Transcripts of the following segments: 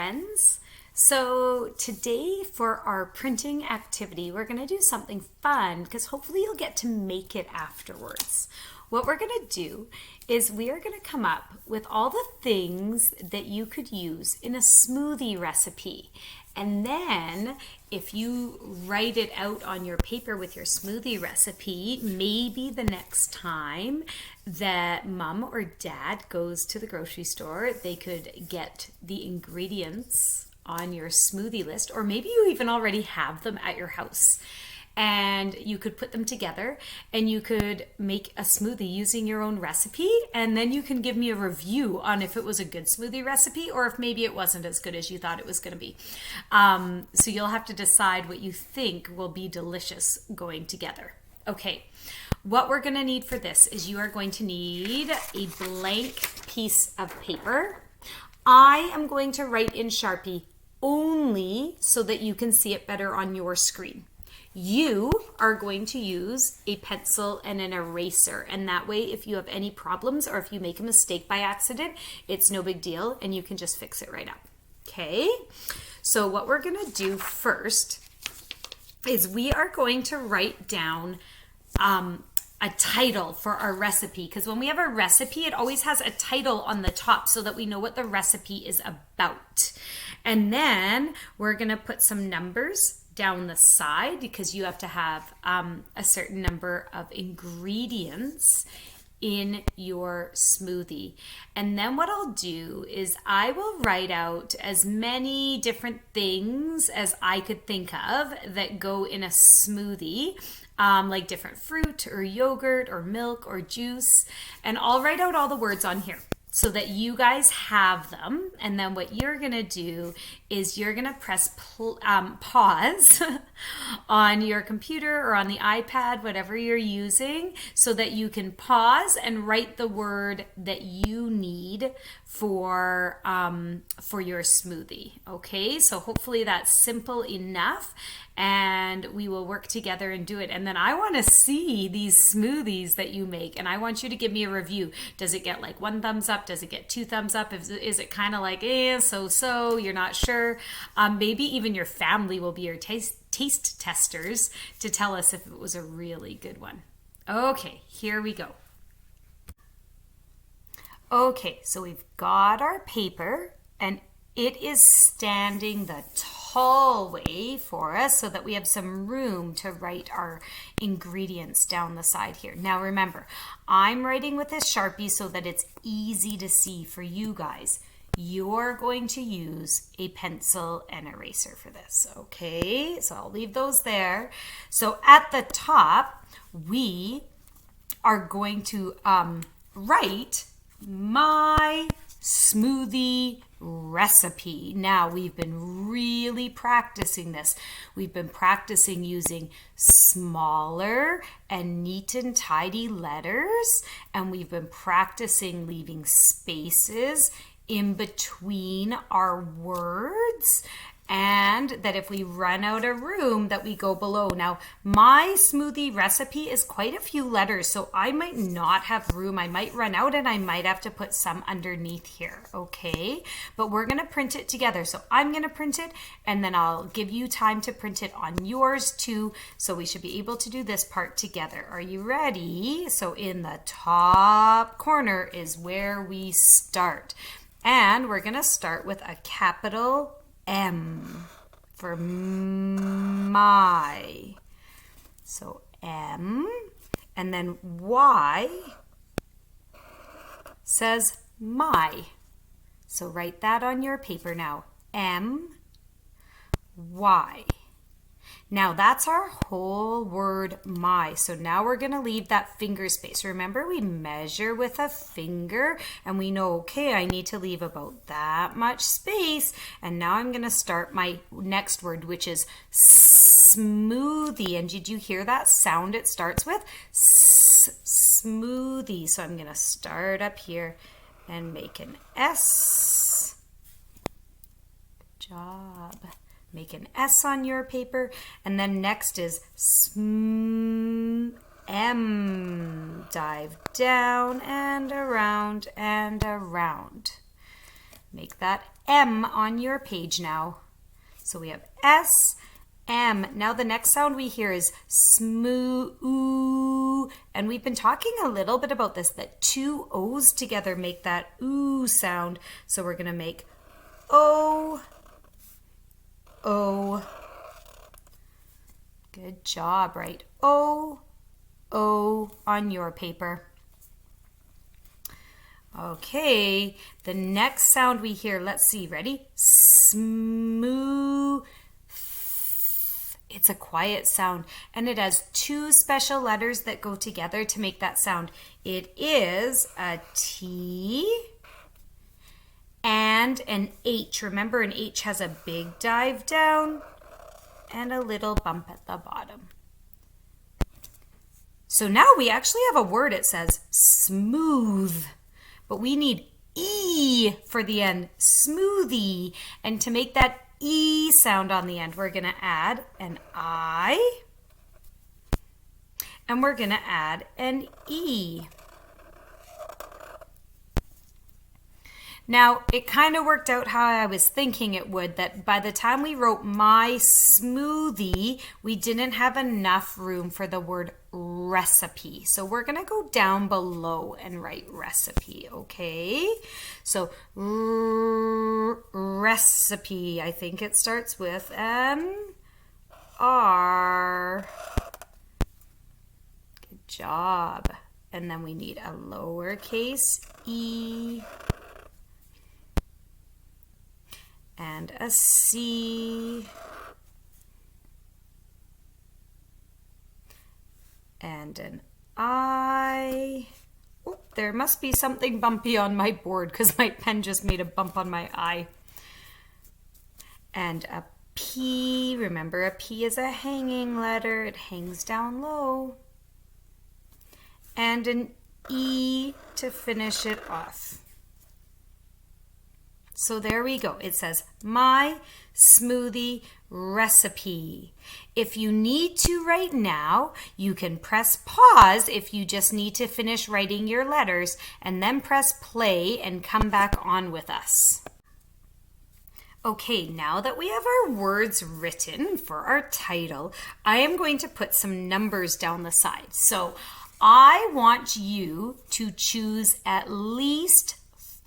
friends. So today for our printing activity, we're going to do something fun because hopefully you'll get to make it afterwards. What we're going to do is we are going to come up with all the things that you could use in a smoothie recipe. And then if you write it out on your paper with your smoothie recipe, maybe the next time that mom or dad goes to the grocery store, they could get the ingredients on your smoothie list, or maybe you even already have them at your house. And you could put them together and you could make a smoothie using your own recipe, and then you can give me a review on if it was a good smoothie recipe or if maybe it wasn't as good as you thought it was going to be. So you'll have to decide what you think will be delicious going together. Okay, what we're going to need for this is you are going to need a blank piece of paper. I am going to write in Sharpie only so that you can see it better on your screen. You are going to use a pencil and an eraser, and that way if you have any problems or if you make a mistake by accident, it's no big deal and you can just fix it right up. Okay, so what we're going to do first is we are going to write down a title for our recipe, because when we have a recipe, it always has a title on the top so that we know what the recipe is about. And then we're going to put some numbers down the side because you have to have a certain number of ingredients in your smoothie. And then what I'll do is I will write out as many different things as I could think of that go in a smoothie, like different fruit or yogurt or milk or juice. And I'll write out all the words on here so that you guys have them. And then what you're gonna do is you're gonna press pause on your computer or on the iPad, whatever you're using, so that you can pause and write the word that you need for your smoothie. Okay, so hopefully that's simple enough, and we will work together and do it. And then I want to see these smoothies that you make, and I want you to give me a review. Does it get like 1 thumbs up? Does it get 2 thumbs up? Is it kind of like so you're not sure? Maybe even your family will be your taste testers to tell us if it was a really good one. Okay, here we go. Okay, so we've got our paper and it is standing the tall way for us so that we have some room to write our ingredients down the side here. Now remember, I'm writing with a Sharpie so that it's easy to see for you guys. You're going to use a pencil and eraser for this, okay? So I'll leave those there. So at the top, we are going to write my smoothie recipe. Now, we've been really practicing this. We've been practicing using smaller and neat and tidy letters, and we've been practicing leaving spaces in between our words, and that if we run out of room that we go below. Now, my smoothie recipe is quite a few letters, so I might not have room. I might run out and I might have to put some underneath here, okay? But we're gonna print it together. So I'm gonna print it, and then I'll give you time to print it on yours too, so we should be able to do this part together. Are you ready? So in the top corner is where we start. And we're gonna start with a capital M for my. So M, and then Y says my. So write that on your paper now. M, Y. Now that's our whole word my. So now we're going to leave that finger space. Remember, we measure with a finger and we know, okay, I need to leave about that much space. And now I'm going to start my next word, which is smoothie. And did you hear that sound it starts with? Smoothie. So I'm going to start up here and make an S. Good job. Make an S on your paper, and then next is M. Dive down and around and around. Make that M on your page now. So we have S, M. Now the next sound we hear is smooth. And we've been talking a little bit about this, that two O's together make that ooh sound. So we're going to make O, O. Good job, right? O, O on your paper. Okay, the next sound we hear, let's see, ready? Smooth. It's a quiet sound, and it has two special letters that go together to make that sound. It is a T and an H. Remember, an H has a big dive down and a little bump at the bottom. So now we actually have a word. It says smooth, but we need E for the end, smoothie. And to make that E sound on the end, we're going to add an I, and we're going to add an E. Now, it kind of worked out how I was thinking it would, that by the time we wrote my smoothie, we didn't have enough room for the word recipe. So we're going to go down below and write recipe, okay? So recipe, I think it starts with an R. Good job. And then we need a lowercase e and a C and an I. Oh, there must be something bumpy on my board because my pen just made a bump on my I. And a P. Remember, a P is a hanging letter. It hangs down low. And an E to finish it off. So there we go. It says, my smoothie recipe. If you need to right now, you can press pause if you just need to finish writing your letters, and then press play and come back on with us. Okay, now that we have our words written for our title, I am going to put some numbers down the side. So I want you to choose at least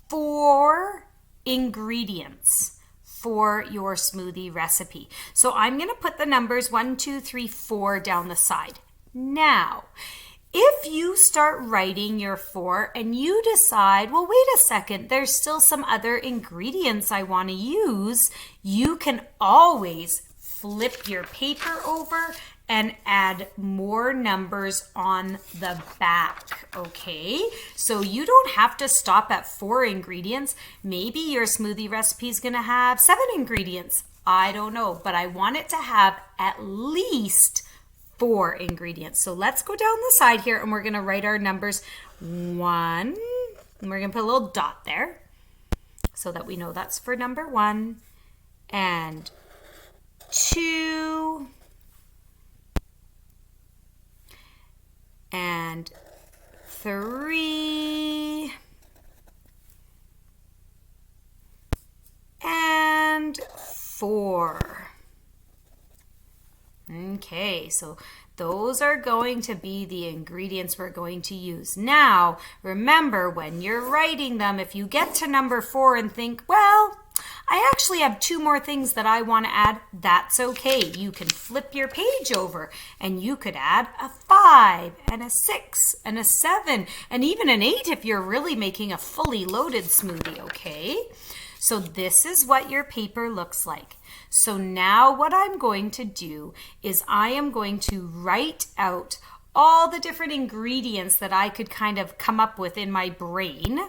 4 ingredients for your smoothie recipe. So I'm going to put the numbers 1, 2, 3, 4 down the side. Now, if you start writing your 4 and you decide, well, wait a second, there's still some other ingredients I want to use, you can always flip your paper over and add more numbers on the back, okay? So you don't have to stop at 4 ingredients. Maybe your smoothie recipe is gonna have 7 ingredients. I don't know, but I want it to have at least 4 ingredients. So let's go down the side here and we're gonna write our numbers 1, and we're gonna put a little dot there so that we know that's for number 1, and 2, and 3, and 4. Okay, so those are going to be the ingredients we're going to use. Now, remember when you're writing them, if you get to number 4 and think, well, I actually have 2 more things that I want to add, that's okay. You can flip your page over and you could add a 5 and a 6 and a 7 and even an 8 if you're really making a fully loaded smoothie, okay? So this is what your paper looks like. So now what I'm going to do is I am going to write out all the different ingredients that I could kind of come up with in my brain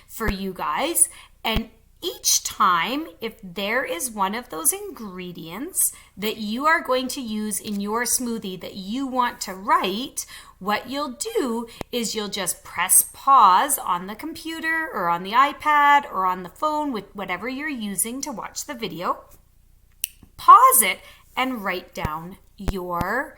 for you guys, and each time, if there is one of those ingredients that you are going to use in your smoothie that you want to write, what you'll do is you'll just press pause on the computer or on the iPad or on the phone with whatever you're using to watch the video. Pause it and write down your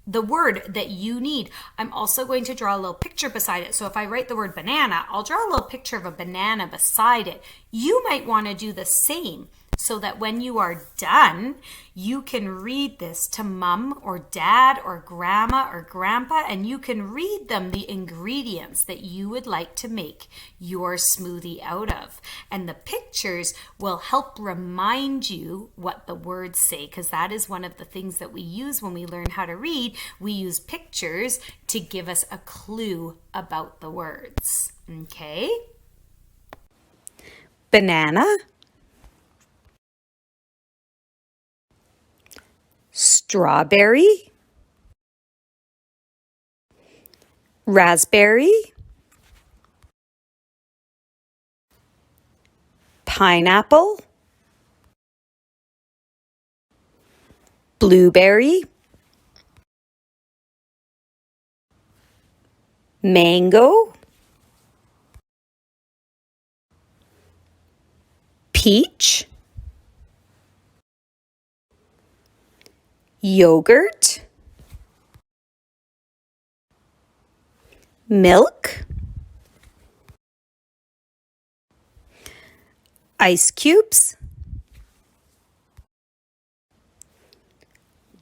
the word that you need. I'm also going to draw a little picture beside it. So if I write the word banana, I'll draw a little picture of a banana beside it. You might want to do the same so that when you are done, you can read this to mom or dad or grandma or grandpa, and you can read them the ingredients that you would like to make your smoothie out of. And the pictures will help remind you what the words say, because that is one of the things that we use when we learn how to read. We use pictures to give us a clue about the words. Okay? Banana, strawberry, raspberry, pineapple, blueberry, mango, peach, yogurt, milk, ice cubes,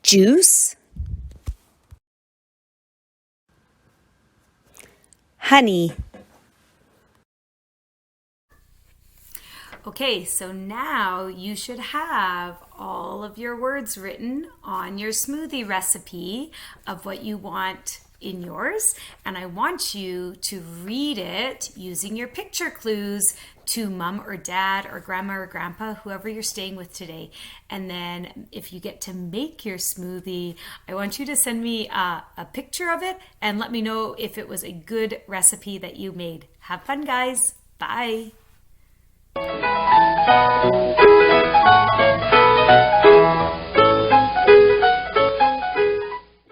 juice, honey. Okay, so now you should have all of your words written on your smoothie recipe of what you want in yours, and I want you to read it using your picture clues to mom or dad or grandma or grandpa, whoever you're staying with today. And then if you get to make your smoothie, I want you to send me a picture of it and let me know if it was a good recipe that you made. Have fun, guys. Bye.